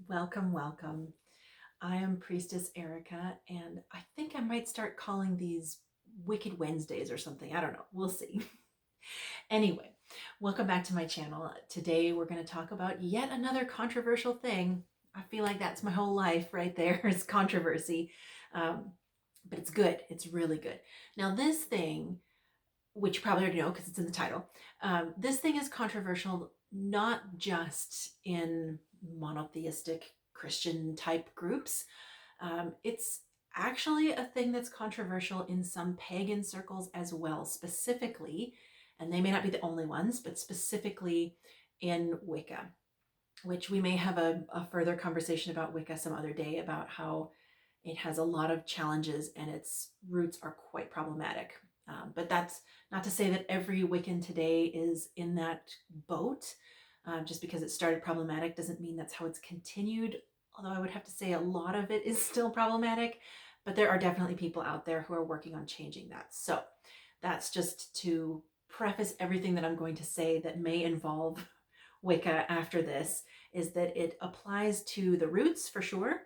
Welcome, welcome. I am Priestess Erika, and I think I might start calling these Wicked Wednesdays or something. I don't know. We'll see. Anyway, welcome back to my channel. Today we're going to talk about yet another controversial thing. I feel like that's my whole life right there is controversy. Um, but it's good. It's really good. Now, this thing, which you probably already know because it's in the title, this thing is controversial not just in monotheistic Christian type groups. It's actually a thing that's controversial in some pagan circles as well, specifically, and they may not be the only ones, but specifically in Wicca, which we may have a further conversation about Wicca some other day about how it has a lot of challenges and its roots are quite problematic. But that's not to say that every Wiccan today is in that boat. Just because it started problematic doesn't mean that's how it's continued. Although I would have to say a lot of it is still problematic, but there are definitely people out there who are working on changing that. So that's just to preface everything that I'm going to say that may involve Wicca after this, is that it applies to the roots for sure,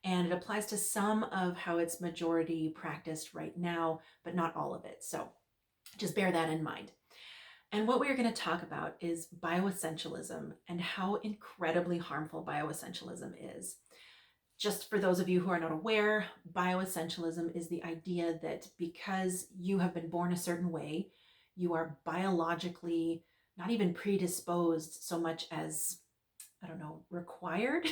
and it applies to some of how it's majority practiced right now, but not all of it. So just bear that in mind. And what we're going to talk about is bioessentialism and how incredibly harmful bioessentialism is. Just for those of you who are not aware, bioessentialism is the idea that because you have been born a certain way, you are biologically not even predisposed so much as, I don't know, required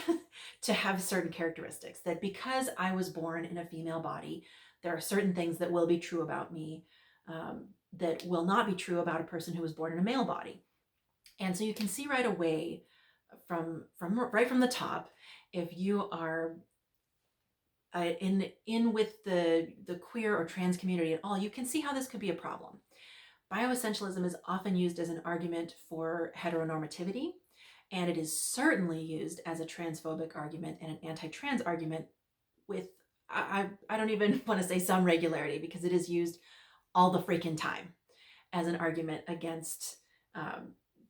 to have certain characteristics. That because I was born in a female body, there are certain things that will be true about me that will not be true about a person who was born in a male body. And so you can see right away from right from the top, if you are in with the queer or trans community at all, you can see how this could be a problem. Bioessentialism is often used as an argument for heteronormativity, and it is certainly used as a transphobic argument and an anti-trans argument with, I don't even want to say some regularity, because it is used all the freaking time as an argument against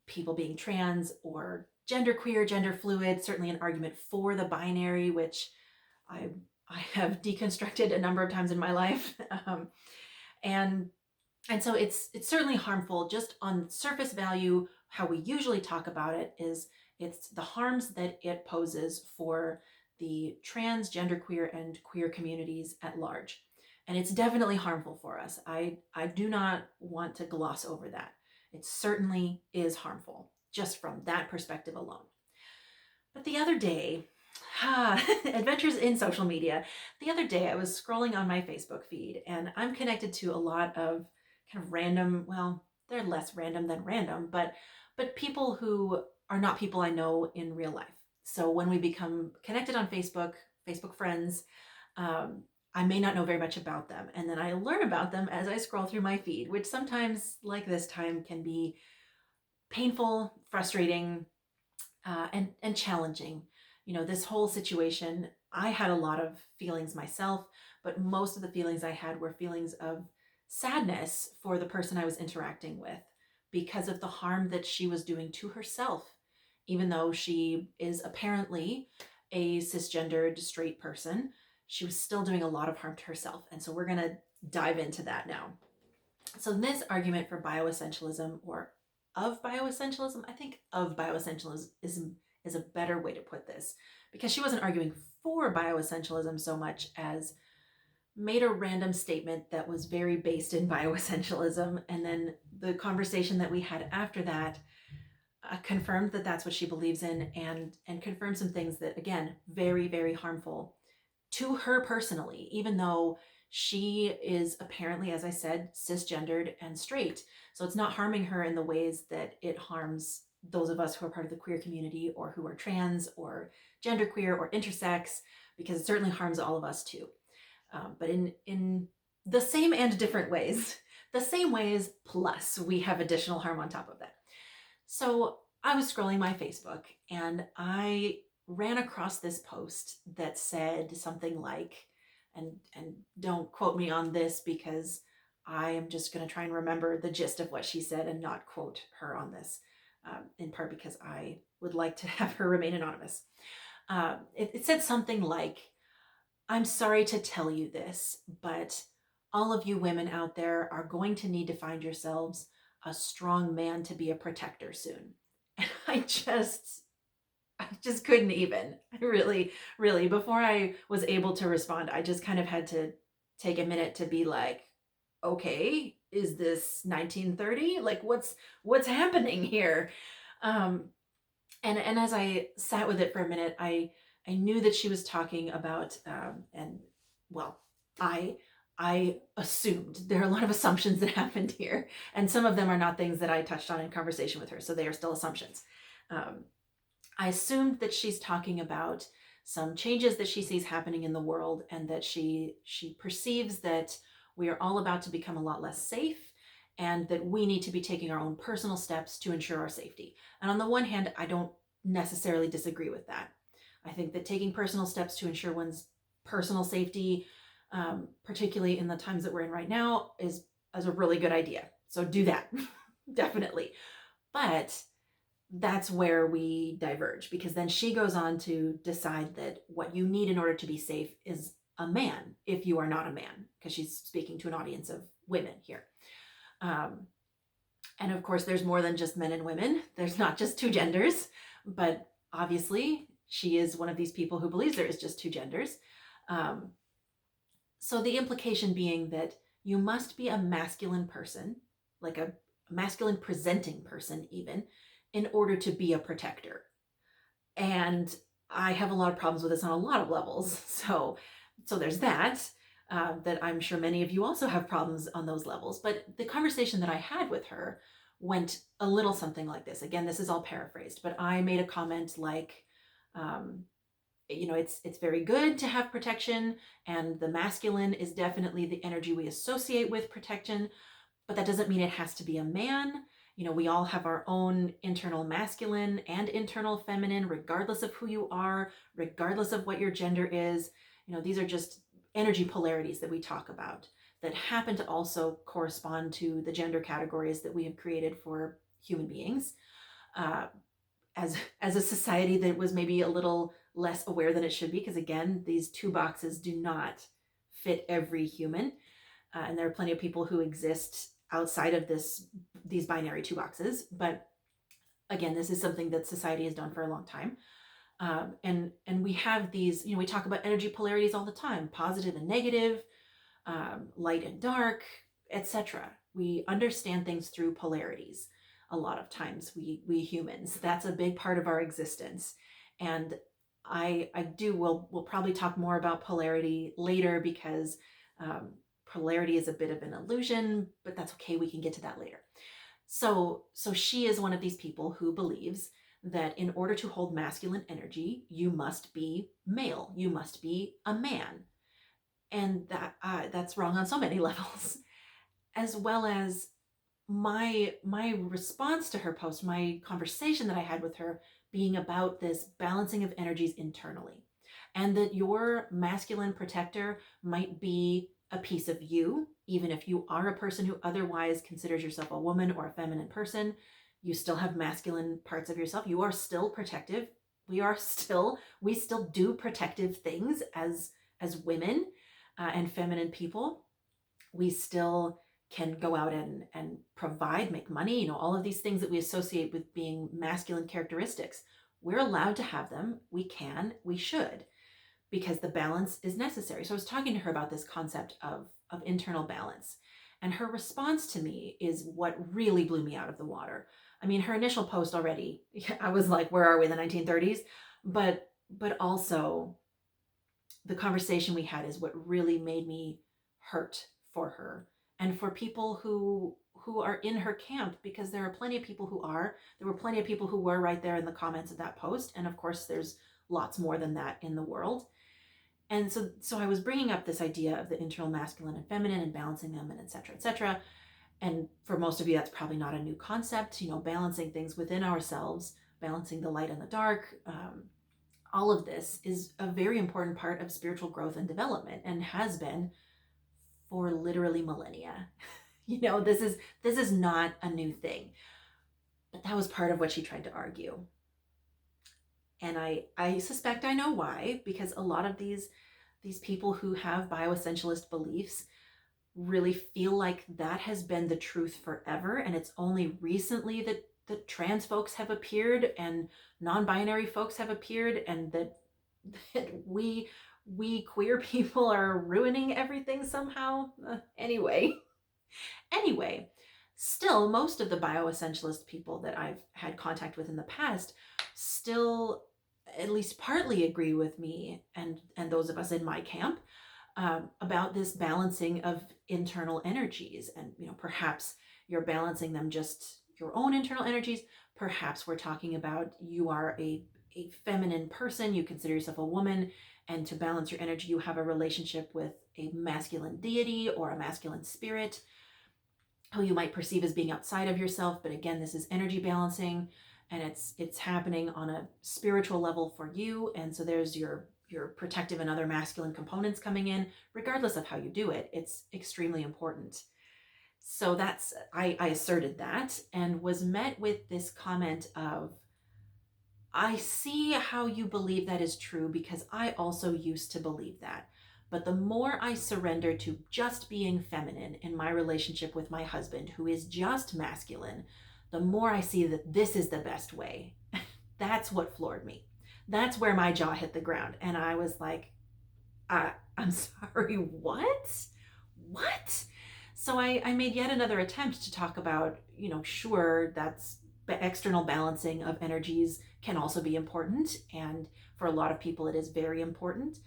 people being trans or genderqueer, gender fluid, certainly an argument for the binary, which I have deconstructed a number of times in my life. And so it's certainly harmful. Just on surface value, how we usually talk about it is it's the harms that it poses for the trans, genderqueer, and queer communities at large. And it's definitely harmful for us. I do not want to gloss over that. It certainly is harmful, just from that perspective alone. But the other day, adventures in social media. The other day I was scrolling on my Facebook feed, and I'm connected to a lot of kind of random, well, they're less random than random, but people who are not people I know in real life. So when we become connected on Facebook, Facebook friends, I may not know very much about them. And then I learn about them as I scroll through my feed, which sometimes, like this time, can be painful, frustrating, and challenging. You know, this whole situation, I had a lot of feelings myself, but most of the feelings I had were feelings of sadness for the person I was interacting with because of the harm that she was doing to herself, even though she is apparently a cisgendered straight person. She was still doing a lot of harm to herself. And so we're going to dive into that now. So this argument for bioessentialism, or of bioessentialism, I think of bioessentialism is a better way to put this, because she wasn't arguing for bioessentialism so much as made a random statement that was very based in bioessentialism, and then the conversation that we had after that confirmed that that's what she believes in, and confirmed some things that, again, very, very harmful to her personally, even though she is apparently, as I said, cisgendered and straight. So it's not harming her in the ways that it harms those of us who are part of the queer community, or who are trans or genderqueer or intersex, because it certainly harms all of us too. But in the same and different ways, the same ways plus we have additional harm on top of that. So I was scrolling my Facebook, and I ran across this post that said something like, and don't quote me on this because I am just going to try and remember the gist of what she said and not quote her on this, in part because I would like to have her remain anonymous. It said something like, I'm sorry to tell you this, but all of you women out there are going to need to find yourselves a strong man to be a protector soon. And I just couldn't even. I really, really, before I was able to respond, I just kind of had to take a minute to be like, okay, is this 1930? Like what's happening here? Um, and as I sat with it for a minute, I knew that she was talking about and well, I I assumed there are a lot of assumptions that happened here, and some of them are not things that I touched on in conversation with her, so they are still assumptions. Um, I assumed that she's talking about some changes that she sees happening in the world, and that she perceives that we are all about to become a lot less safe, and that we need to be taking our own personal steps to ensure our safety. And on the one hand, I don't necessarily disagree with that. I think that taking personal steps to ensure one's personal safety, particularly in the times that we're in right now, is a really good idea. So do that, definitely. But that's where we diverge, because then she goes on to decide that what you need in order to be safe is a man if you are not a man, because she's speaking to an audience of women here. Um, and of course, there's more than just men and women. There's not just two genders, but obviously, she is one of these people who believes there is just two genders. Um, so the implication being that you must be a masculine person, like a masculine presenting person, even, in order to be a protector. And I have a lot of problems with this on a lot of levels. So there's that. That I'm sure many of you also have problems on those levels. But the conversation that I had with her went a little something like this. Again, this is all paraphrased, but I made a comment like, um, it's very good to have protection, and the masculine is definitely the energy we associate with protection, but that doesn't mean it has to be a man. We all have our own internal masculine and internal feminine, regardless of who you are, regardless of what your gender is. These are just energy polarities that we talk about that happen to also correspond to the gender categories that we have created for human beings. Uh, as a society that was maybe a little less aware than it should be, because again, these two boxes do not fit every human. And there are plenty of people who exist outside of these binary two boxes. But again, this is something that society has done for a long time. And we have these, we talk about energy polarities all the time, positive and negative, light and dark, etc. We understand things through polarities. A lot of times, we humans, that's a big part of our existence. And we'll probably talk more about polarity later, because polarity is a bit of an illusion, but that's okay. We can get to that later. So she is one of these people who believes that in order to hold masculine energy, you must be male. You must be a man. And that's wrong on so many levels. As well as my response to her post, my conversation that I had with her, being about this balancing of energies internally, and that your masculine protector might be a piece of you, even if you are a person who otherwise considers yourself a woman or a feminine person. You still have masculine parts of yourself. You are still protective. We still do protective things as women, and feminine people. We still can go out and provide, make money, all of these things that we associate with being masculine characteristics. We're allowed to have them. We can, we should, because the balance is necessary. So I was talking to her about this concept of internal balance. And her response to me is what really blew me out of the water. I mean, her initial post already, I was like, where are we in the 1930s? But also the conversation we had is what really made me hurt for her and for people who are in her camp, because there were plenty of people who were right there in the comments of that post, and of course there's lots more than that in the world. And so I was bringing up this idea of the internal masculine and feminine and balancing them, and etc., etc. And for most of you, that's probably not a new concept, balancing things within ourselves, balancing the light and the dark. All of this is a very important part of spiritual growth and development, and has been for literally millennia. This is not a new thing. But that was part of what she tried to argue. And I suspect I know why, because a lot of these people who have bioessentialist beliefs really feel like that has been the truth forever, and it's only recently that trans folks have appeared and non-binary folks have appeared, and that we queer people are ruining everything somehow. Anyway, still, most of the bioessentialist people that I've had contact with in the past still at least partly agree with me and those of us in my camp, about this balancing of internal energies. And perhaps you're balancing them just your own internal energies. Perhaps we're talking about you are a feminine person, you consider yourself a woman, and to balance your energy you have a relationship with a masculine deity or a masculine spirit who you might perceive as being outside of yourself. But again, this is energy balancing, and it's happening on a spiritual level for you. And so there's your protective and other masculine components coming in. Regardless of how you do it, it's extremely important. So I asserted that and was met with this comment of, I see how you believe that is true because I also used to believe that. But the more I surrender to just being feminine in my relationship with my husband, who is just masculine, the more I see that this is the best way. That's what floored me. That's where my jaw hit the ground. And I was like, I'm sorry, what? What? So I made yet another attempt to talk about, sure, that's external balancing of energies can also be important. And for a lot of people, it is very important.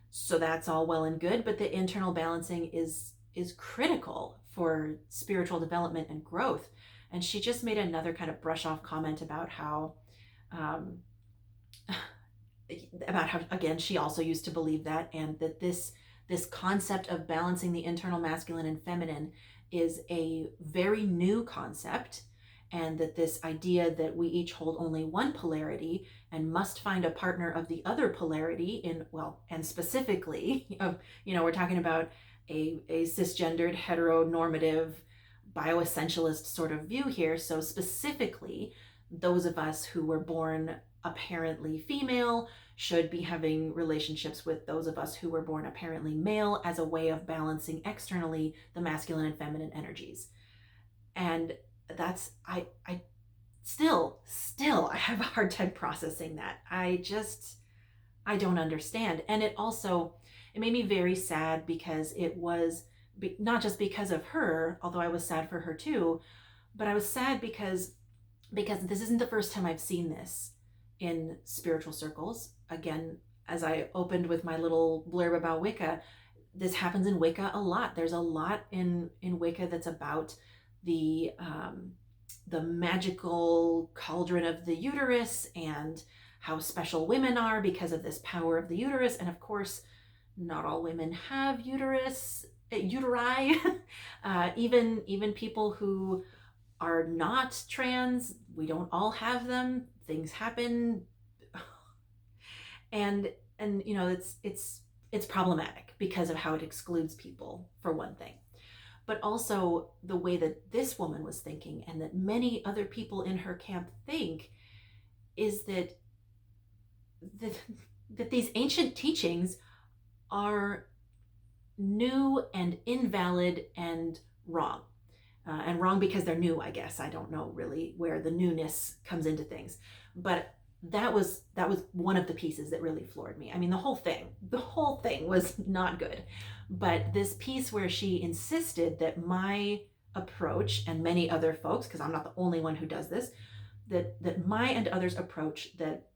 So that's all well and good. But the internal balancing is critical for spiritual development and growth. And she just made another kind of brush off comment um, about how, again, she also used to believe that, and that this concept of balancing the internal masculine and feminine is a very new concept, and that this idea that we each hold only one polarity and must find a partner of the other polarity and specifically we're talking about a cis-gendered heteronormative bioessentialist sort of view here. So specifically, those of us who were born apparently female should be having relationships with those of us who were born apparently male as a way of balancing externally the masculine and feminine energies. And that's I still I have a hard time processing that. I don't understand. And it made me very sad, because it was not just because of her, although I was sad for her too, but I was sad because this isn't the first time I've seen this in spiritual circles. Again, as I opened with my little blurb about Wicca, this happens in Wicca a lot. There's a lot in Wicca that's about the magical cauldron of the uterus and how special women are because of this power of the uterus. And of course, not all women have uteri. Even people who are not trans, we don't all have them. Things happen, and it's problematic because of how it excludes people, for one thing. But also the way that this woman was thinking, and that many other people in her camp think, is that these ancient teachings are new and invalid and wrong. And wrong because they're new, I guess. I don't know really where the newness comes into things. But that was one of the pieces that really floored me. I mean, the whole thing was not good. But this piece where she insisted that my approach, and many other folks, because I'm not the only one who does this, that my and others' approach, that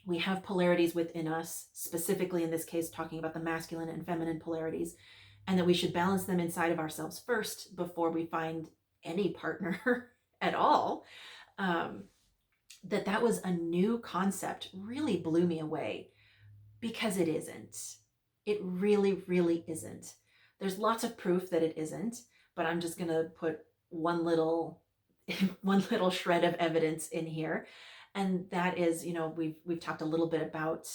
we have polarities within us, specifically in this case talking about the masculine and feminine polarities, and that we should balance them inside of ourselves first before we find any partner at all. That was a new concept, really blew me away, because it isn't. It really, really isn't. There's lots of proof that it isn't, but I'm just going to put one little shred of evidence in here. And that is, we've talked a little bit about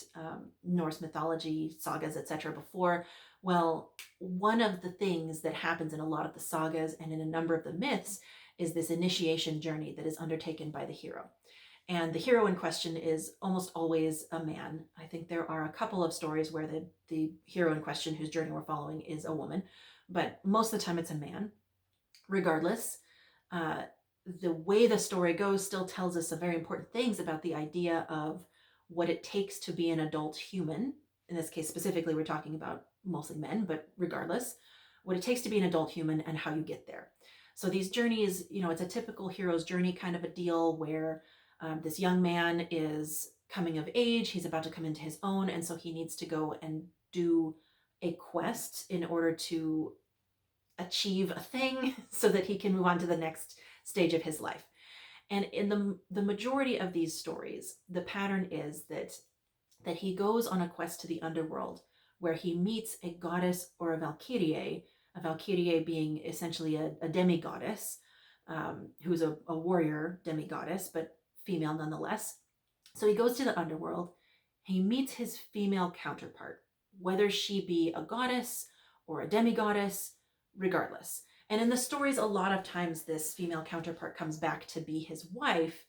Norse mythology, sagas, etc. before. Well, one of the things that happens in a lot of the sagas and in a number of the myths is this initiation journey that is undertaken by the hero. And the hero in question is almost always a man. I think there are a couple of stories where the hero in question whose journey we're following is a woman, but most of the time it's a man. Regardless, uh, the way the story goes still tells us some very important things about the idea of what it takes to be an adult human. In this case, specifically, we're talking about mostly men, but regardless, what it takes to be an adult human and how you get there. So these journeys, it's a typical hero's journey kind of a deal where this young man is coming of age, he's about to come into his own, and so he needs to go and do a quest in order to achieve a thing so that he can move on to the next stage of his life. And in the majority of these stories, the pattern is that he goes on a quest to the underworld where he meets a goddess or a Valkyrie being essentially a demigoddess, who's a warrior demigoddess, but female nonetheless. So he goes to the underworld, he meets his female counterpart, whether she be a goddess or a demigoddess, regardless. And in the stories, a lot of times this female counterpart comes back to be his wife,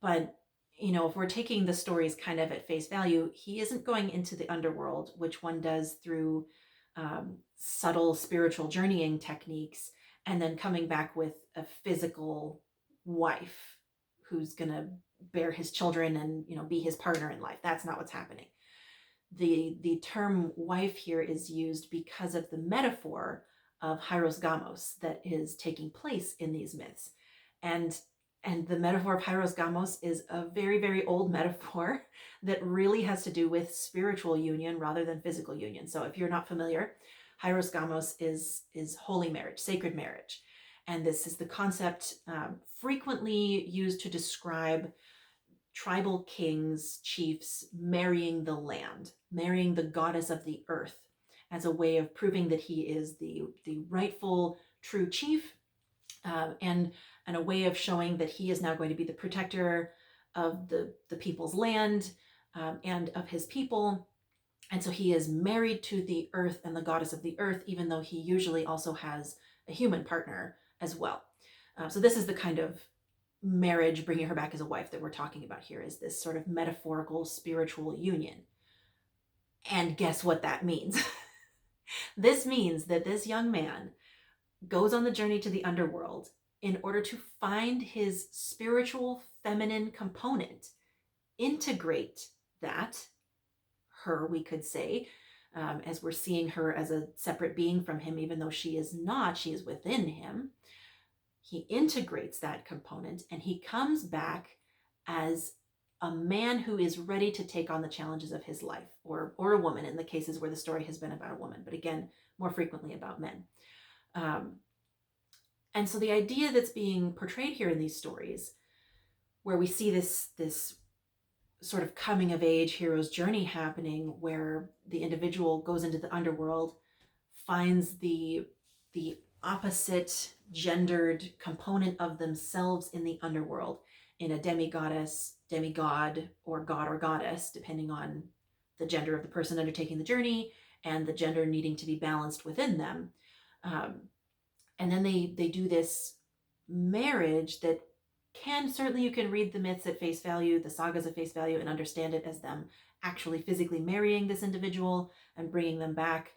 but if we're taking the stories kind of at face value, he isn't going into the underworld, which one does through subtle spiritual journeying techniques, and then coming back with a physical wife who's going to bear his children and be his partner in life. That's not what's happening. The term wife here is used because of the metaphor of Hieros Gamos that is taking place in these myths. And the metaphor of Hieros Gamos is a very, very old metaphor that really has to do with spiritual union rather than physical union. So if you're not familiar, Hieros Gamos is holy marriage, sacred marriage. And this is the concept frequently used to describe tribal kings, chiefs marrying the land, marrying the goddess of the earth as a way of proving that he is the rightful true chief, and a way of showing that he is now going to be the protector of the people's land, and of his people. And so he is married to the earth and the goddess of the earth, even though he usually also has a human partner as well. So this is the kind of marriage, bringing her back as a wife, that we're talking about here, is this sort of metaphorical spiritual union. And guess what that means? This means that this young man goes on the journey to the underworld in order to find his spiritual feminine component, integrate that, her, we could say, as we're seeing her as a separate being from him, even though she is not, she is within him. He integrates that component and he comes back as a man who is ready to take on the challenges of his life, or a woman in the cases where the story has been about a woman, but again, more frequently about men. And so the idea that's being portrayed here in these stories, where we see this sort of coming of age hero's journey happening, where the individual goes into the underworld, finds the opposite gendered component of themselves in the underworld, in a demigoddess, demigod, or god or goddess, depending on the gender of the person undertaking the journey and the gender needing to be balanced within them. And then they do this marriage that certainly you can read the myths at face value, the sagas at face value, and understand it as them actually physically marrying this individual and bringing them back.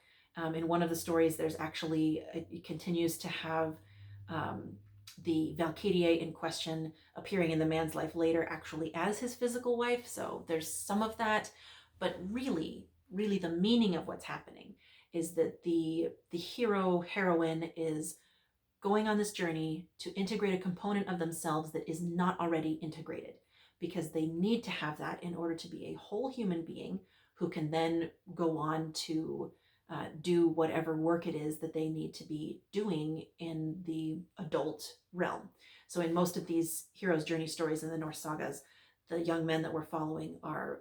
In one of the stories, there's actually, it continues to have the Valkyrie in question appearing in the man's life later actually as his physical wife. So there's some of that, but really the meaning of what's happening is that the heroine is going on this journey to integrate a component of themselves that is not already integrated, because they need to have that in order to be a whole human being who can then go on to do whatever work it is that they need to be doing in the adult realm. So in most of these hero's journey stories in the Norse sagas, the young men that we're following are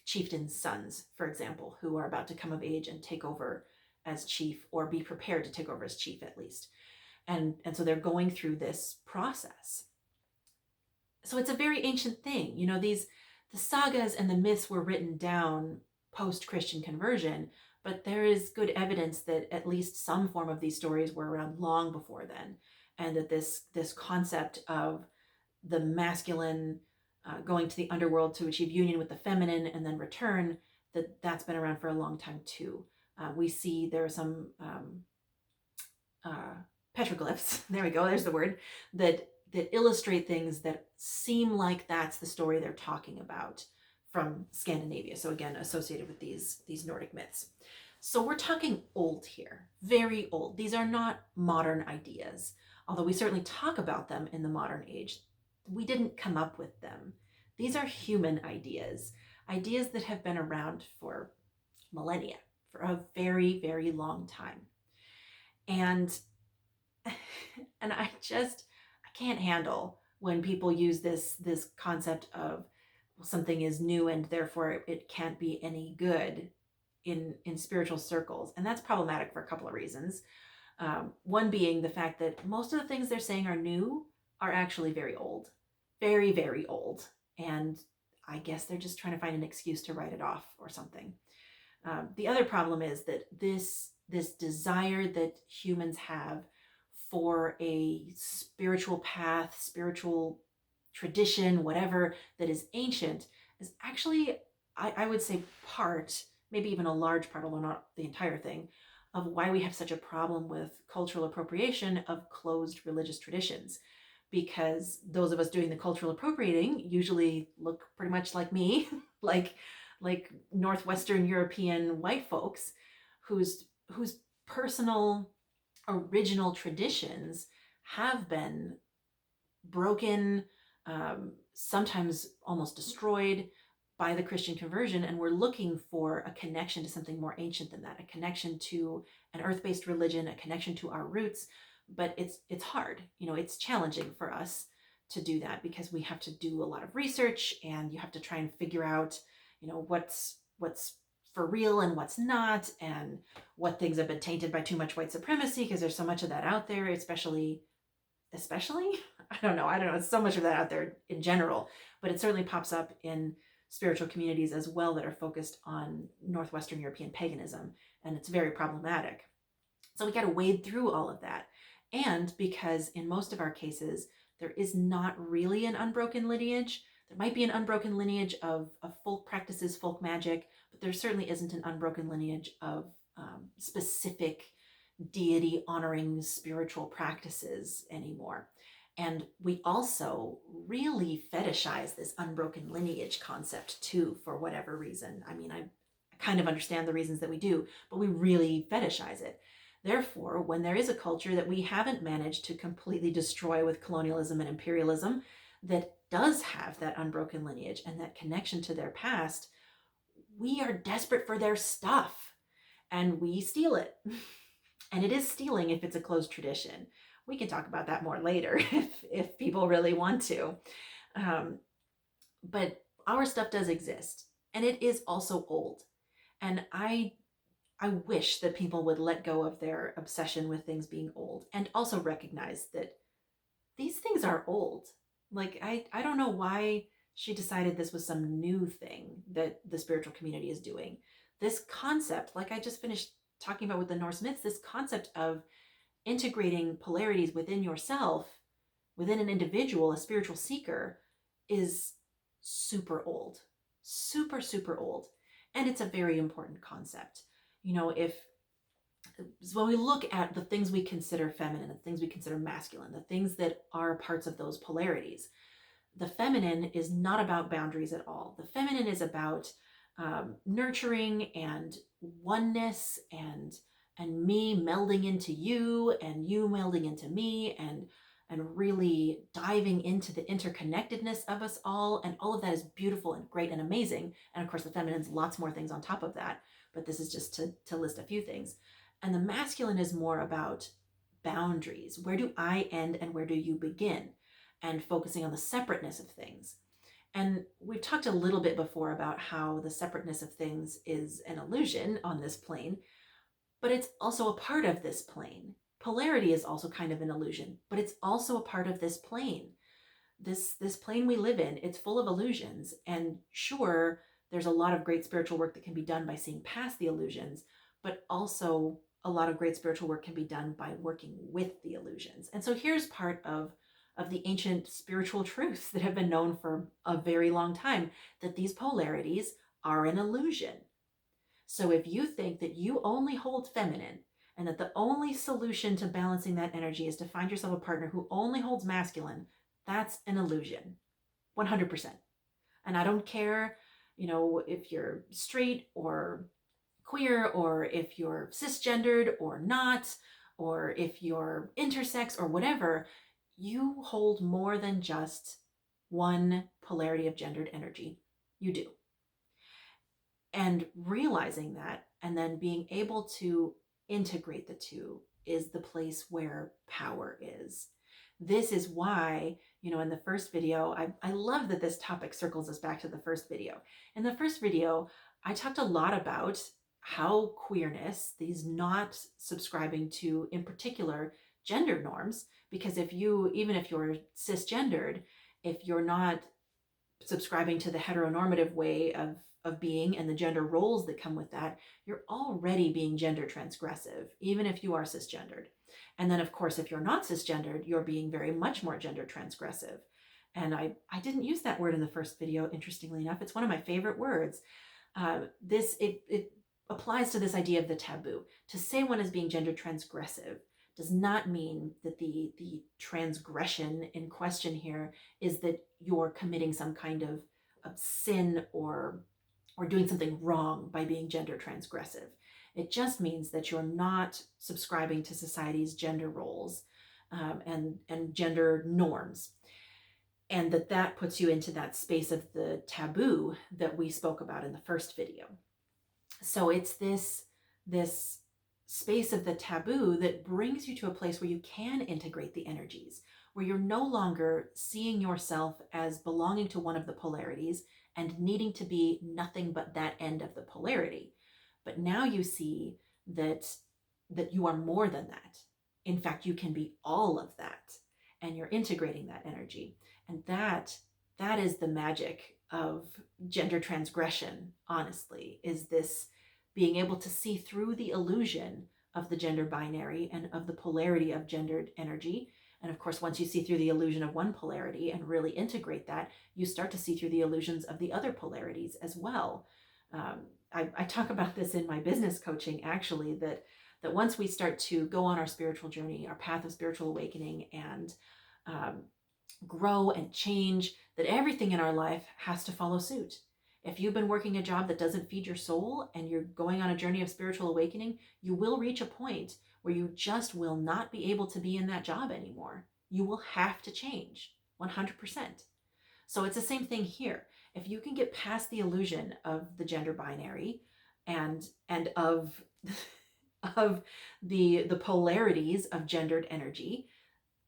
chieftains' sons, for example, who are about to come of age and take over as chief, or be prepared to take over as chief at least. And so they're going through this process. So it's a very ancient thing. The sagas and the myths were written down post-Christian conversion, but there is good evidence that at least some form of these stories were around long before then, and that this concept of the masculine going to the underworld to achieve union with the feminine and then return, that's been around for a long time too. We see there are some petroglyphs, there we go, there's the word, that illustrate things that seem like that's the story they're talking about from Scandinavia. So again, associated with these Nordic myths. So we're talking old here, very old. These are not modern ideas, although we certainly talk about them in the modern age. We didn't come up with them. These are human ideas, ideas that have been around for millennia, for a very, very long time. And and I can't handle when people use this concept of, well, something is new and therefore it can't be any good in spiritual circles. And that's problematic for a couple of reasons. One being the fact that most of the things they're saying are new are actually very old, very, very old. And I guess they're just trying to find an excuse to write it off or something. The other problem is that this desire that humans have for a spiritual path, spiritual tradition, whatever, that is ancient is actually, I would say, part, maybe even a large part, although not the entire thing, of why we have such a problem with cultural appropriation of closed religious traditions. Because those of us doing the cultural appropriating usually look pretty much like me, like Northwestern European white folks whose personal original traditions have been broken, sometimes almost destroyed by the Christian conversion, and we're looking for a connection to something more ancient than that, a connection to an earth-based religion, a connection to our roots. But it's hard, it's challenging for us to do that because we have to do a lot of research, and you have to try and figure out, what's for real and what's not, and what things have been tainted by too much white supremacy, because there's so much of that out there, especially I don't know, it's so much of that out there in general, but it certainly pops up in spiritual communities as well that are focused on Northwestern European paganism, and it's very problematic. So we got to wade through all of that. And because in most of our cases, there is not really an unbroken lineage. There might be an unbroken lineage of folk practices, folk magic, but there certainly isn't an unbroken lineage of specific deity honoring spiritual practices anymore. And we also really fetishize this unbroken lineage concept too, for whatever reason. I mean, I kind of understand the reasons that we do, but we really fetishize it. Therefore, when there is a culture that we haven't managed to completely destroy with colonialism and imperialism that does have that unbroken lineage and that connection to their past, we are desperate for their stuff and we steal it. And it is stealing if it's a closed tradition. We can talk about that more later if people really want to. But our stuff does exist, and it is also old. And I wish that people would let go of their obsession with things being old and also recognize that these things are old. Like, I don't know why she decided this was some new thing that the spiritual community is doing. This concept, like I just finished talking about with the Norse myths, this concept of integrating polarities within yourself, within an individual, a spiritual seeker, is super old, super, super old. And it's a very important concept. When we look at the things we consider feminine, the things we consider masculine, the things that are parts of those polarities, the feminine is not about boundaries at all. The feminine is about nurturing and oneness and me melding into you and you melding into me and really diving into the interconnectedness of us all. And all of that is beautiful and great and amazing. And of course, the feminine's lots more things on top of that, but this is just to list a few things. And the masculine is more about boundaries. Where do I end and where do you begin? And focusing on the separateness of things. And we've talked a little bit before about how the separateness of things is an illusion on this plane, but it's also a part of this plane. Polarity is also kind of an illusion, but it's also a part of this plane. This plane we live in, it's full of illusions. And sure, there's a lot of great spiritual work that can be done by seeing past the illusions, but also a lot of great spiritual work can be done by working with the illusions. And so here's part of of the ancient spiritual truths that have been known for a very long time, that these polarities are an illusion. So if you think that you only hold feminine and that the only solution to balancing that energy is to find yourself a partner who only holds masculine, that's an illusion. 100%. And I don't care, if you're straight or queer, or if you're cisgendered or not, or if you're intersex or whatever, you hold more than just one polarity of gendered energy. You do. And realizing that and then being able to integrate the two is the place where power is. This is why, in the first video, I love that this topic circles us back to the first video. In the first video, I talked a lot about how queerness, these not subscribing to, in particular, gender norms, because even if you're cisgendered, if you're not subscribing to the heteronormative way of being and the gender roles that come with that, you're already being gender transgressive, even if you are cisgendered. And then, of course, if you're not cisgendered, you're being very much more gender transgressive. And I didn't use that word in the first video, interestingly enough. It's one of my favorite words. It applies to this idea of the taboo. To say one is being gender transgressive does not mean that the transgression in question here is that you're committing some kind of sin or doing something wrong by being gender transgressive. It just means that you're not subscribing to society's gender roles and gender norms, and that puts you into that space of the taboo that we spoke about in the first video. So it's this space of the taboo that brings you to a place where you can integrate the energies, where you're no longer seeing yourself as belonging to one of the polarities and needing to be nothing but that end of the polarity. But now you see that you are more than that. In fact, you can be all of that, and you're integrating that energy. And that is the magic of gender transgression, honestly, is this being able to see through the illusion of the gender binary and of the polarity of gendered energy. And of course, once you see through the illusion of one polarity and really integrate that, you start to see through the illusions of the other polarities as well. I talk about this in my business coaching, actually, that once we start to go on our spiritual journey, our path of spiritual awakening, and grow and change, that everything in our life has to follow suit. If you've been working a job that doesn't feed your soul and you're going on a journey of spiritual awakening, you will reach a point where you just will not be able to be in that job anymore. You will have to change 100%. So it's the same thing here. If you can get past the illusion of the gender binary and of the polarities of gendered energy,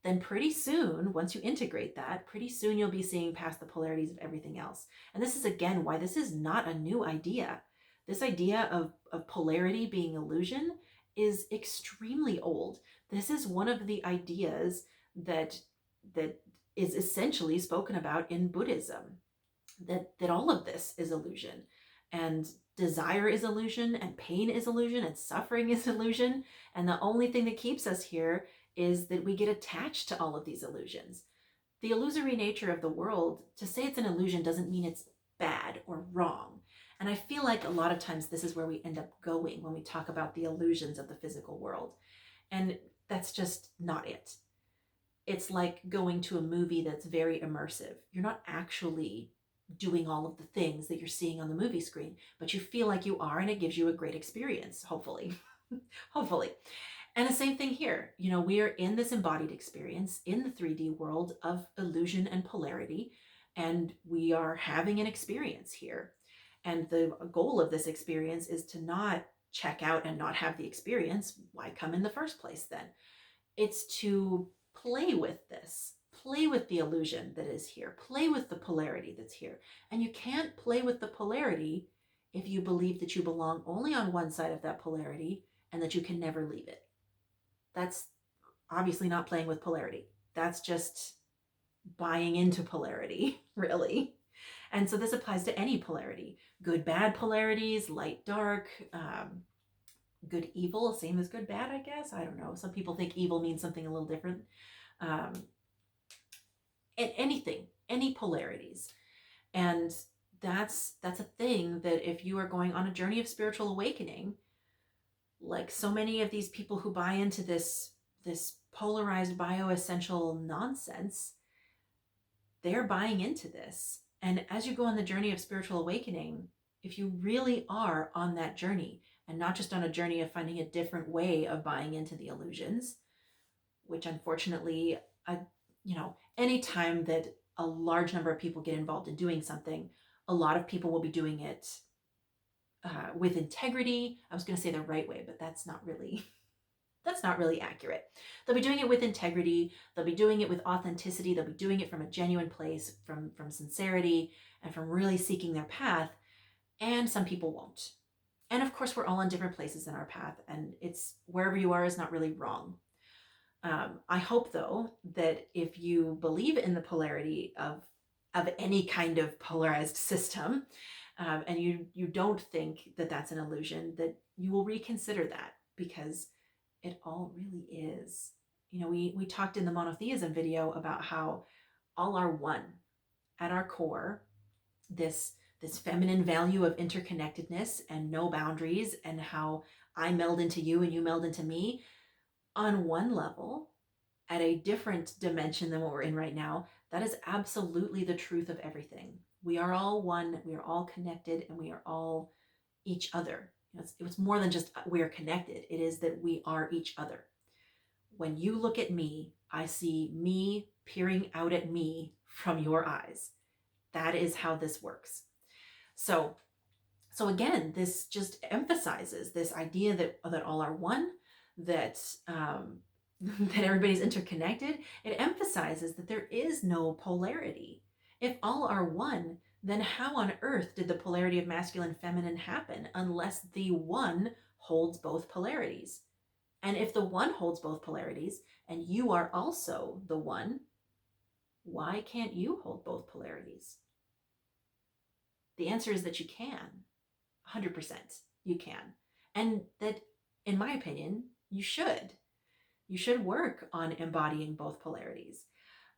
then pretty soon, once you integrate that, pretty soon you'll be seeing past the polarities of everything else. And this is, again, why this is not a new idea. This idea of polarity being illusion is extremely old. This is one of the ideas that is essentially spoken about in Buddhism, that all of this is illusion. And desire is illusion, and pain is illusion, and suffering is illusion. And the only thing that keeps us here is that we get attached to all of these illusions. The illusory nature of the world, to say it's an illusion doesn't mean it's bad or wrong. And I feel like a lot of times this is where we end up going when we talk about the illusions of the physical world. And that's just not it. It's like going to a movie that's very immersive. You're not actually doing all of the things that you're seeing on the movie screen, but you feel like you are, and it gives you a great experience, hopefully. Hopefully. And the same thing here. We are in this embodied experience in the 3D world of illusion and polarity, and we are having an experience here. And the goal of this experience is to not check out and not have the experience. Why come in the first place then? It's to play with this, play with the illusion that is here, play with the polarity that's here. And you can't play with the polarity if you believe that you belong only on one side of that polarity and that you can never leave it. That's obviously not playing with polarity. That's just buying into polarity, really. And so this applies to any polarity. Good, bad polarities, light, dark, good, evil, same as good, bad, I guess. I don't know. Some people think evil means something a little different. anything, any polarities. And that's a thing that if you are going on a journey of spiritual awakening, like so many of these people who buy into this polarized bioessential nonsense, they're buying into this. And as you go on the journey of spiritual awakening, if you really are on that journey and not just on a journey of finding a different way of buying into the illusions, which unfortunately, anytime that a large number of people get involved in doing something, a lot of people will be doing it with integrity. I was going to say the right way, but that's not really accurate. They'll be doing it with integrity. They'll be doing it with authenticity. They'll be doing it from a genuine place, from sincerity, and from really seeking their path. And some people won't. And of course, we're all in different places in our path, and it's wherever you are is not really wrong. I hope, though, that if you believe in the polarity of any kind of polarized system, and you don't think that that's an illusion, that you will reconsider that, because it all really is. We talked in the monotheism video about how all are one at our core. This feminine value of interconnectedness and no boundaries, and how I meld into you and you meld into me on one level at a different dimension than what we're in right now. That is absolutely the truth of everything. We are all one, we are all connected, and we are all each other. It's more than just we are connected. It is that we are each other. When you look at me, I see me peering out at me from your eyes. That is how this works. So again, this just emphasizes this idea that all are one, that that everybody's interconnected. It emphasizes that there is no polarity. If all are one, then how on earth did the polarity of masculine and feminine happen unless the one holds both polarities? And if the one holds both polarities and you are also the one, why can't you hold both polarities? The answer is that you can. 100% you can. And that, in my opinion, you should. You should work on embodying both polarities.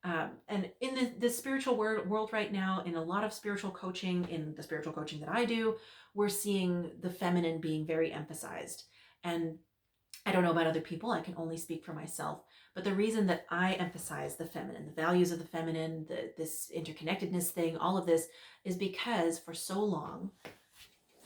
And in the spiritual world right now, in a lot of spiritual coaching, in the spiritual coaching that I do, we're seeing the feminine being very emphasized. And I don't know about other people, I can only speak for myself. But the reason that I emphasize the feminine, the values of the feminine, this interconnectedness thing, all of this, is because for so long,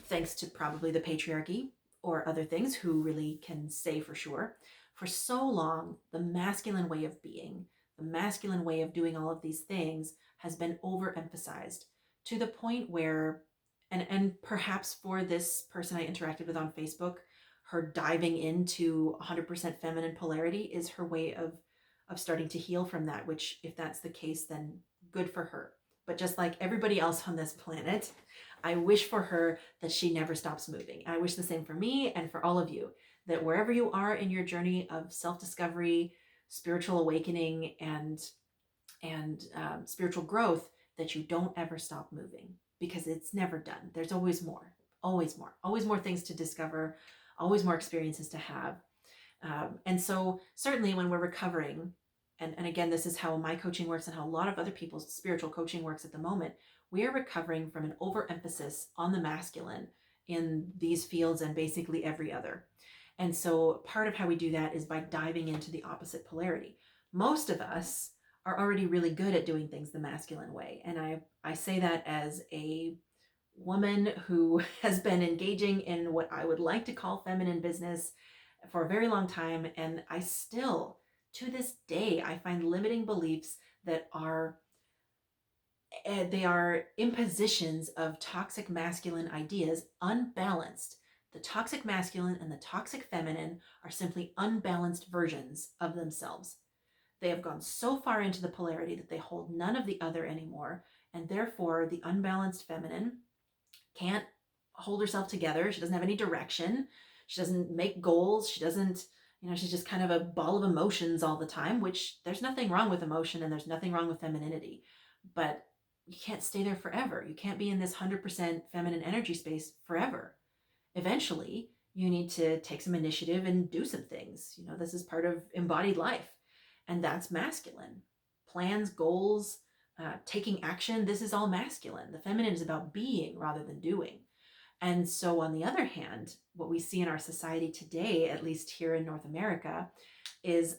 thanks to probably the patriarchy or other things, who really can say for sure, for so long, the masculine way of being, the masculine way of doing all of these things has been overemphasized to the point where, and perhaps for this person I interacted with on Facebook, her diving into 100% feminine polarity is her way of starting to heal from that, which if that's the case, then good for her. But just like everybody else on this planet, I wish for her that she never stops moving. I wish the same for me and for all of you, that wherever you are in your journey of self-discovery, spiritual awakening, and spiritual growth, that you don't ever stop moving, because it's never done. There's always more, always more, always more things to discover, always more experiences to have. And so certainly when we're recovering, and again, this is how my coaching works and how a lot of other people's spiritual coaching works at the moment, we are recovering from an overemphasis on the masculine in these fields and basically every other. And so part of how we do that is by diving into the opposite polarity. Most of us are already really good at doing things the masculine way. And I say that as a woman who has been engaging in what I would like to call feminine business for a very long time. And I still, to this day, I find limiting beliefs that they are impositions of toxic masculine ideas, unbalanced. The toxic masculine and the toxic feminine are simply unbalanced versions of themselves. They have gone so far into the polarity that they hold none of the other anymore, and therefore the unbalanced feminine can't hold herself together. She doesn't have any direction. She doesn't make goals. She doesn't, she's just kind of a ball of emotions all the time, which there's nothing wrong with emotion and there's nothing wrong with femininity. But you can't stay there forever. You can't be in this 100% feminine energy space forever. Eventually, you need to take some initiative and do some things. This is part of embodied life, and that's masculine. Plans, goals, taking action, this is all masculine. The feminine is about being rather than doing. And so, on the other hand, what we see in our society today, at least here in North America, is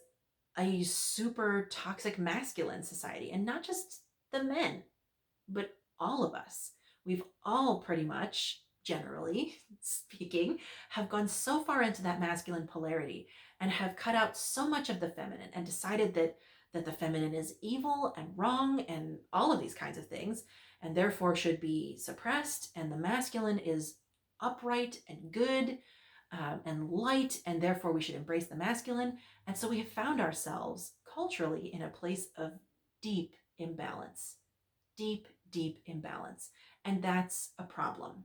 a super toxic masculine society. And not just the men, but all of us. We've all pretty much, generally speaking, have gone so far into that masculine polarity and have cut out so much of the feminine and decided that the feminine is evil and wrong and all of these kinds of things, and therefore should be suppressed, and the masculine is upright and good, and light, and therefore we should embrace the masculine. And so we have found ourselves culturally in a place of deep imbalance, deep imbalance. And that's a problem.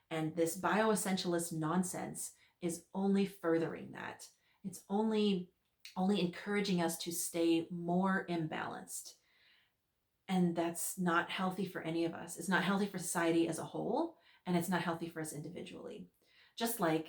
And this bioessentialist nonsense is only furthering that. It's only encouraging us to stay more imbalanced. And that's not healthy for any of us. It's not healthy for society as a whole, and it's not healthy for us individually. Just like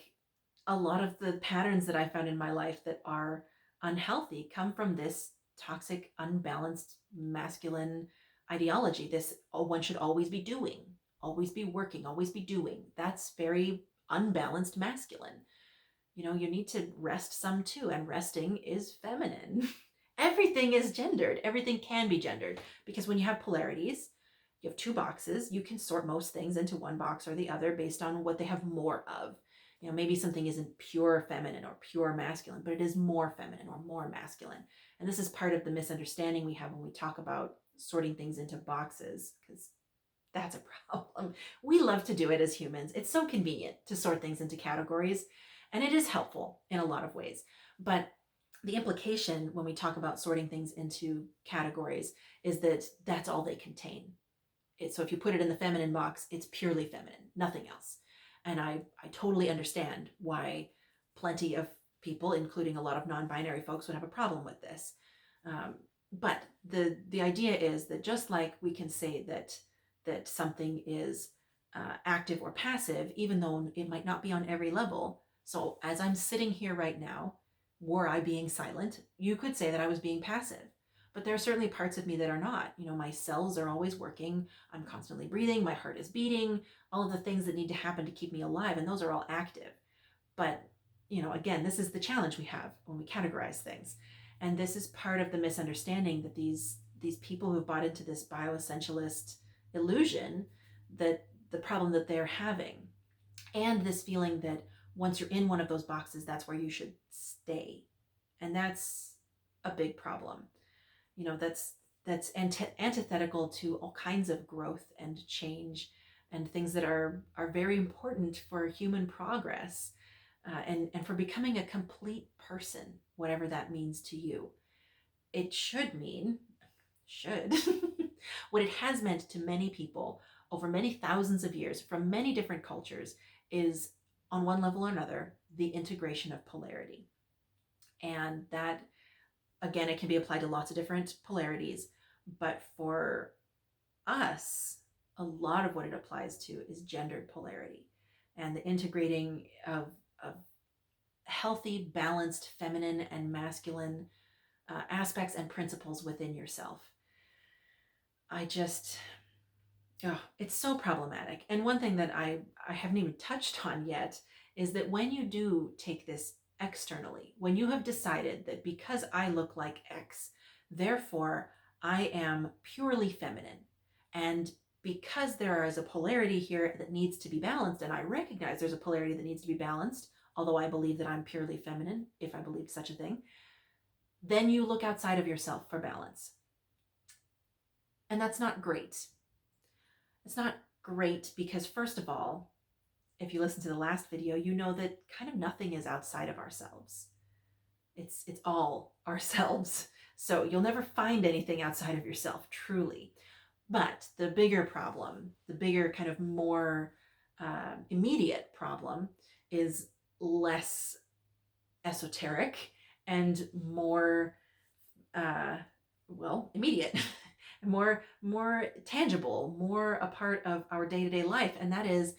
a lot of the patterns that I found in my life that are unhealthy come from this toxic, unbalanced, masculine ideology. This, oh, one should always be doing, always be working, always be doing. That's very unbalanced masculine. You know, you need to rest some too, and resting is feminine. Everything is gendered. Everything can be gendered, because when you have polarities, you have two boxes. You can sort most things into one box or the other based on what they have more of. You know, maybe something isn't pure feminine or pure masculine, but it is more feminine or more masculine. And this is part of the misunderstanding we have when we talk about sorting things into boxes, because that's a problem. We love to do it as humans. It's so convenient to sort things into categories, and it is helpful in a lot of ways. But the implication when we talk about sorting things into categories is that that's all they contain. So if you put it in the feminine box, it's purely feminine, nothing else. And I totally understand why plenty of people, including a lot of non-binary folks, would have a problem with this. But the idea is that just like we can say that something is active or passive, even though it might not be on every level. So as I'm sitting here right now, were I being silent, you could say that I was being passive. But there are certainly parts of me that are not. You know, my cells are always working. I'm constantly breathing. My heart is beating. All of the things that need to happen to keep me alive. And those are all active. But, you know, again, this is the challenge we have when we categorize things. And this is part of the misunderstanding that these people who bought into this bioessentialist illusion, that the problem that they're having, and this feeling that once you're in one of those boxes, that's where you should stay. And that's a big problem. You know, that's antithetical to all kinds of growth and change and things that are very important for human progress, and for becoming a complete person, whatever that means to you. It should what it has meant to many people over many thousands of years from many different cultures is, on one level or another, the integration of polarity. And that, again, it can be applied to lots of different polarities, but for us, a lot of what it applies to is gendered polarity and the integrating of healthy, balanced feminine and masculine aspects and principles within yourself. It's so problematic. And one thing that I haven't even touched on yet is that when you do take this externally, when you have decided that because I look like X, therefore I am purely feminine, and because there is a polarity here that needs to be balanced, and I recognize there's a polarity that needs to be balanced, although I believe that I'm purely feminine, if I believe such a thing, then you look outside of yourself for balance. And that's not great. It's not great because, first of all, if you listen to the last video, you know that kind of nothing is outside of ourselves. It's all ourselves. So you'll never find anything outside of yourself, truly. But the bigger problem, the bigger kind of more immediate problem is less esoteric and more, immediate. more tangible, more a part of our day-to-day life. And that is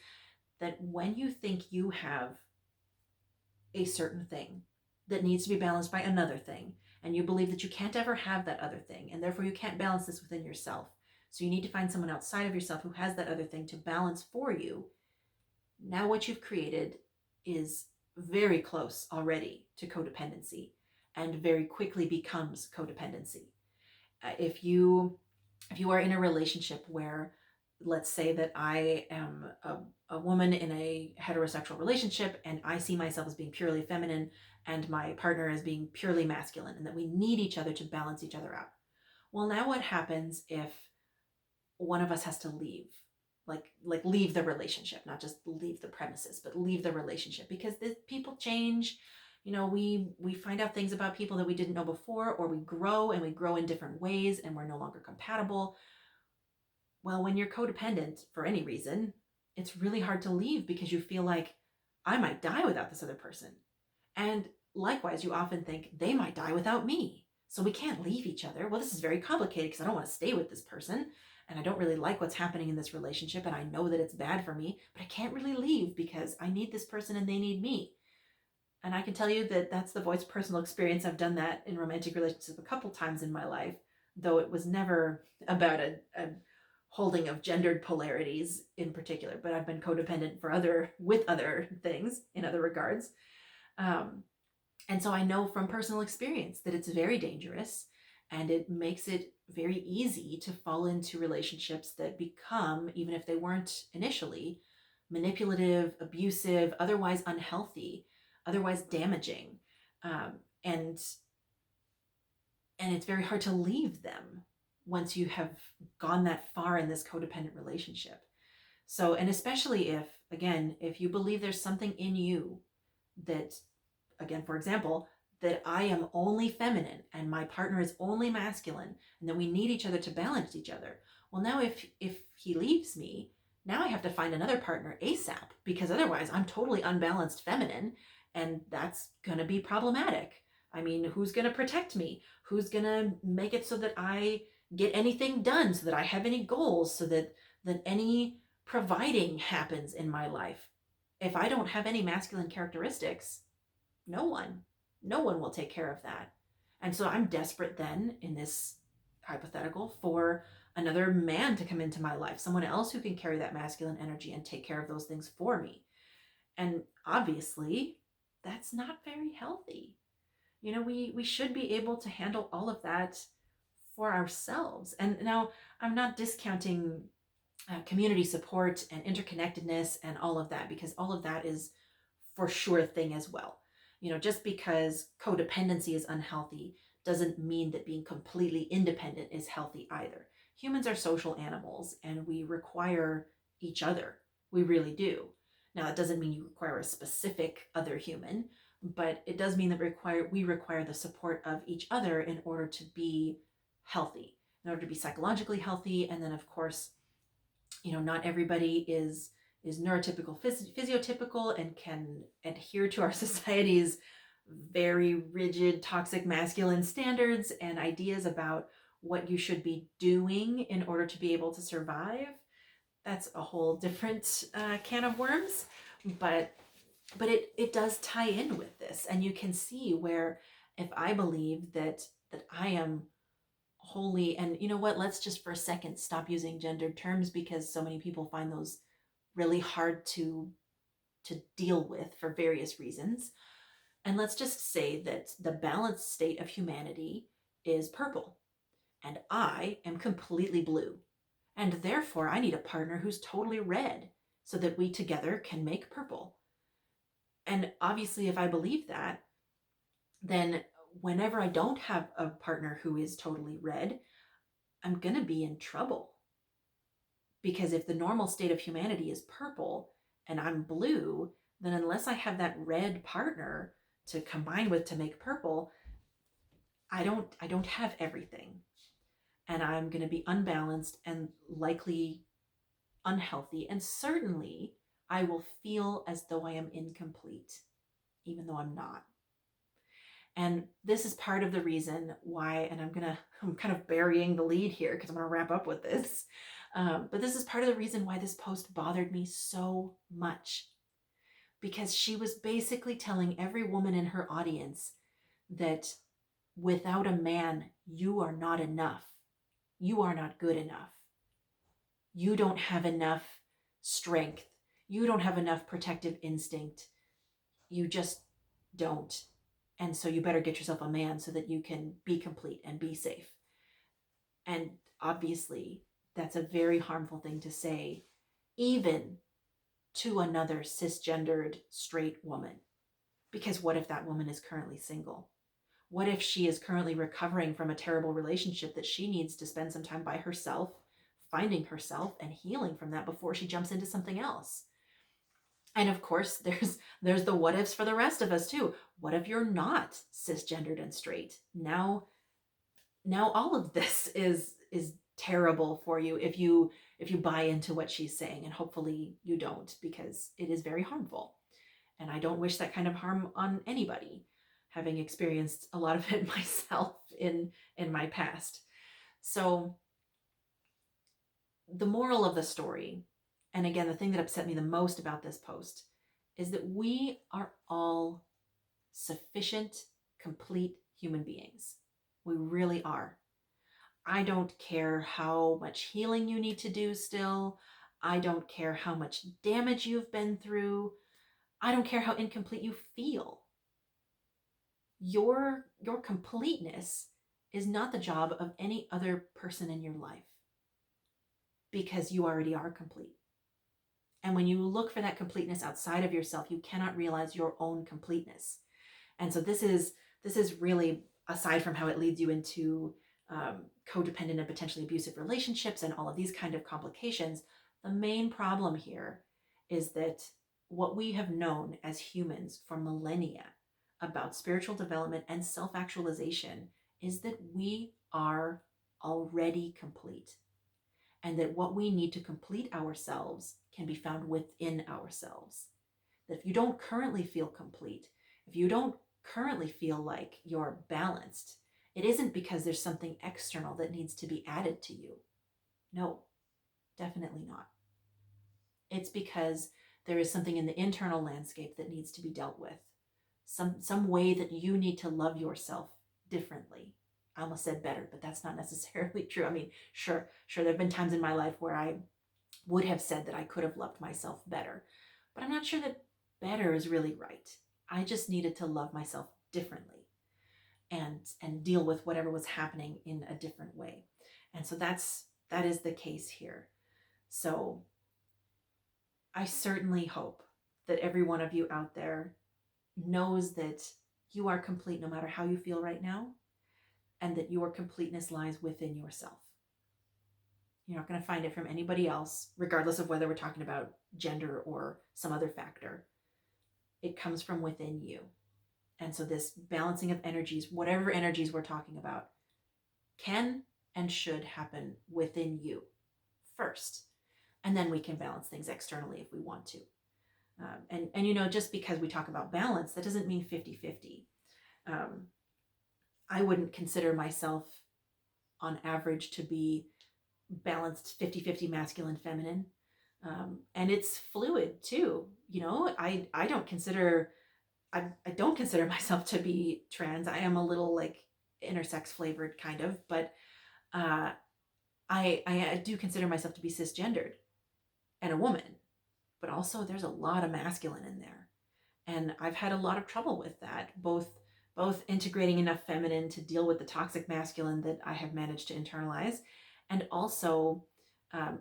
that when you think you have a certain thing that needs to be balanced by another thing, and you believe that you can't ever have that other thing, and therefore you can't balance this within yourself, So you need to find someone outside of yourself who has that other thing to balance for you. Now what you've created is very close already to codependency, and very quickly becomes codependency. If you are in a relationship where, let's say that I am a woman in a heterosexual relationship, and I see myself as being purely feminine and my partner as being purely masculine, and that we need each other to balance each other out. Well, now what happens if one of us has to leave? Like leave the relationship, not just leave the premises, but leave the relationship, because people change. We find out things about people that we didn't know before, or we grow, and we grow in different ways, and we're no longer compatible. Well, when you're codependent for any reason, it's really hard to leave, because you feel like, I might die without this other person. And likewise, you often think they might die without me. So we can't leave each other. Well, this is very complicated, because I don't want to stay with this person, and I don't really like what's happening in this relationship, and I know that it's bad for me, but I can't really leave because I need this person and they need me. And I can tell you that that's the voice personal experience. I've done that in romantic relationships a couple times in my life, though it was never about a holding of gendered polarities in particular, but I've been codependent with other things in other regards. And so I know from personal experience that it's very dangerous, and it makes it very easy to fall into relationships that become, even if they weren't initially, manipulative, abusive, otherwise unhealthy, otherwise damaging. And it's very hard to leave them once you have gone that far in this codependent relationship. So, and especially if you believe there's something in you that, again, for example, that I am only feminine and my partner is only masculine, and that we need each other to balance each other. Well, now if he leaves me, now I have to find another partner ASAP, because otherwise I'm totally unbalanced feminine, and that's going to be problematic. I mean, who's going to protect me? Who's going to make it so that I get anything done, so that I have any goals, so that any providing happens in my life? If I don't have any masculine characteristics, no one will take care of that. And so I'm desperate then, in this hypothetical, for another man to come into my life, someone else who can carry that masculine energy and take care of those things for me. And obviously, that's not very healthy. We should be able to handle all of that for ourselves. And now, I'm not discounting community support and interconnectedness and all of that, because all of that is for sure a thing as well. Just because codependency is unhealthy doesn't mean that being completely independent is healthy either. Humans are social animals, and we require each other. We really do. Now, it doesn't mean you require a specific other human, but it does mean that we require the support of each other in order to be healthy, in order to be psychologically healthy. And then, of course, not everybody is neurotypical, physiotypical, and can adhere to our society's very rigid, toxic masculine standards and ideas about what you should be doing in order to be able to survive. That's a whole different can of worms, but it does tie in with this. And you can see where, if I believe that I am wholly, and you know what, let's just for a second stop using gendered terms, because so many people find those really hard to deal with for various reasons. And let's just say that the balanced state of humanity is purple, and I am completely blue. And therefore, I need a partner who's totally red, so that we together can make purple. And obviously, if I believe that, then whenever I don't have a partner who is totally red, I'm going to be in trouble. Because if the normal state of humanity is purple and I'm blue, then unless I have that red partner to combine with to make purple, I don't have everything. And I'm going to be unbalanced and likely unhealthy. And certainly I will feel as though I am incomplete, even though I'm not. And this is part of the reason why, and I'm kind of burying the lead here because I'm going to wrap up with this. But this is part of the reason why this post bothered me so much, because she was basically telling every woman in her audience that without a man, you are not enough. You are not good enough. You don't have enough strength. You don't have enough protective instinct. You just don't. And so you better get yourself a man so that you can be complete and be safe. And obviously, that's a very harmful thing to say, even to another cisgendered straight woman. Because what if that woman is currently single? What if she is currently recovering from a terrible relationship that she needs to spend some time by herself, finding herself and healing from that before she jumps into something else? And of course, there's the what ifs for the rest of us too. What if you're not cisgendered and straight? Now all of this is terrible for you if you buy into what she's saying, and hopefully you don't, because it is very harmful. And I don't wish that kind of harm on anybody, having experienced a lot of it myself in my past. So the moral of the story, and again, the thing that upset me the most about this post, is that we are all sufficient, complete human beings. We really are. I don't care how much healing you need to do still. I don't care how much damage you've been through. I don't care how incomplete you feel. Your completeness is not the job of any other person in your life, because you already are complete. And when you look for that completeness outside of yourself, you cannot realize your own completeness. And so this is really, aside from how it leads you into codependent and potentially abusive relationships and all of these kind of complications, the main problem here is that what we have known as humans for millennia about spiritual development and self-actualization is that we are already complete, and that what we need to complete ourselves can be found within ourselves. That if you don't currently feel complete, if you don't currently feel like you're balanced, it isn't because there's something external that needs to be added to you. No, definitely not. It's because there is something in the internal landscape that needs to be dealt with. Some way that you need to love yourself differently. I almost said better, but that's not necessarily true. I mean, sure, there have been times in my life where I would have said that I could have loved myself better, but I'm not sure that better is really right. I just needed to love myself differently and deal with whatever was happening in a different way. And so that is the case here. So I certainly hope that every one of you out there knows that you are complete no matter how you feel right now, and that your completeness lies within yourself. You're not going to find it from anybody else, regardless of whether we're talking about gender or some other factor. It comes from within you. And so this balancing of energies, whatever energies we're talking about, can and should happen within you first. And then we can balance things externally if we want to. And just because we talk about balance, that doesn't mean 50-50. I wouldn't consider myself on average to be balanced 50-50 masculine, feminine. And it's fluid too. I don't consider myself to be trans. I am a little like intersex flavored kind of, but I do consider myself to be cisgendered and a woman, but also there's a lot of masculine in there. And I've had a lot of trouble with that, both integrating enough feminine to deal with the toxic masculine that I have managed to internalize, and also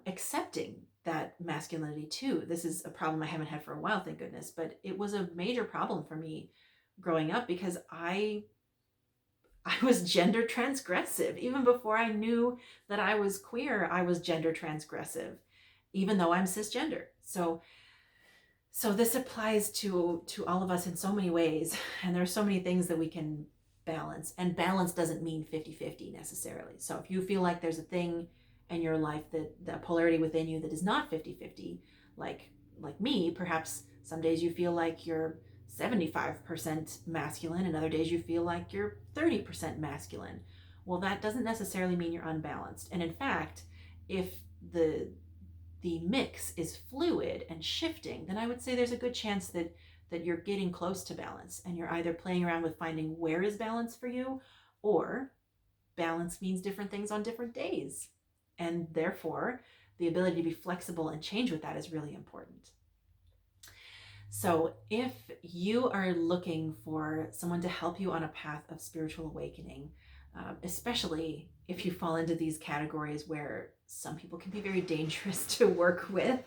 accepting that masculinity too. This is a problem I haven't had for a while, thank goodness, but it was a major problem for me growing up because I was gender transgressive. Even before I knew that I was queer, I was gender transgressive, even though I'm cisgender. So this applies to all of us in so many ways, and there are so many things that we can balance. And balance doesn't mean 50-50 necessarily. So if you feel like there's a thing in your life, that the polarity within you that is not 50-50, like me, perhaps some days you feel like you're 75% masculine and other days you feel like you're 30% masculine. Well, that doesn't necessarily mean you're unbalanced. And in fact, if the mix is fluid and shifting, then I would say there's a good chance that you're getting close to balance, and you're either playing around with finding where is balance for you, or balance means different things on different days. And therefore, the ability to be flexible and change with that is really important. So if you are looking for someone to help you on a path of spiritual awakening, especially if you fall into these categories where some people can be very dangerous to work with.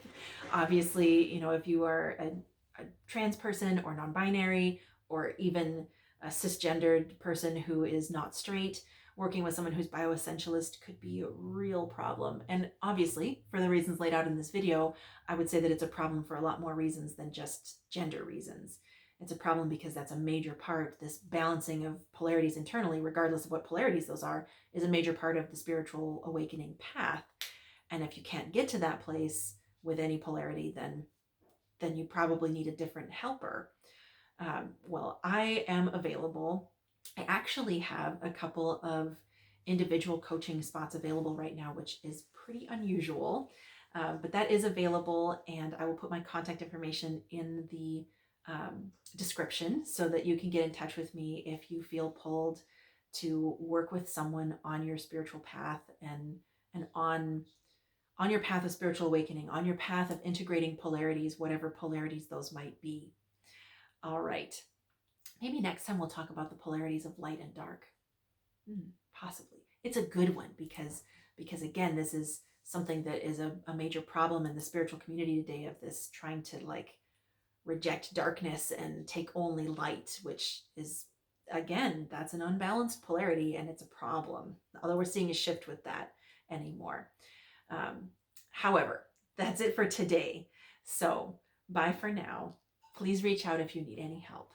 Obviously, if you are a trans person or non-binary, or even a cisgendered person who is not straight, working with someone who's bioessentialist could be a real problem. And obviously, for the reasons laid out in this video, I would say that it's a problem for a lot more reasons than just gender reasons. It's a problem because that's a major part. This balancing of polarities internally, regardless of what polarities those are, is a major part of the spiritual awakening path. And if you can't get to that place with any polarity, then you probably need a different helper. Well, I am available. I actually have a couple of individual coaching spots available right now, which is pretty unusual, but that is available, and I will put my contact information in the description so that you can get in touch with me if you feel pulled to work with someone on your spiritual path and on your path of spiritual awakening, on your path of integrating polarities, whatever polarities those might be. All right. Maybe next time we'll talk about the polarities of light and dark. Possibly. It's a good one because again, this is something that is a major problem in the spiritual community today, of this trying to reject darkness and take only light, which is, again, that's an unbalanced polarity and it's a problem. Although we're seeing a shift with that anymore. However, that's it for today. So bye for now. Please reach out if you need any help.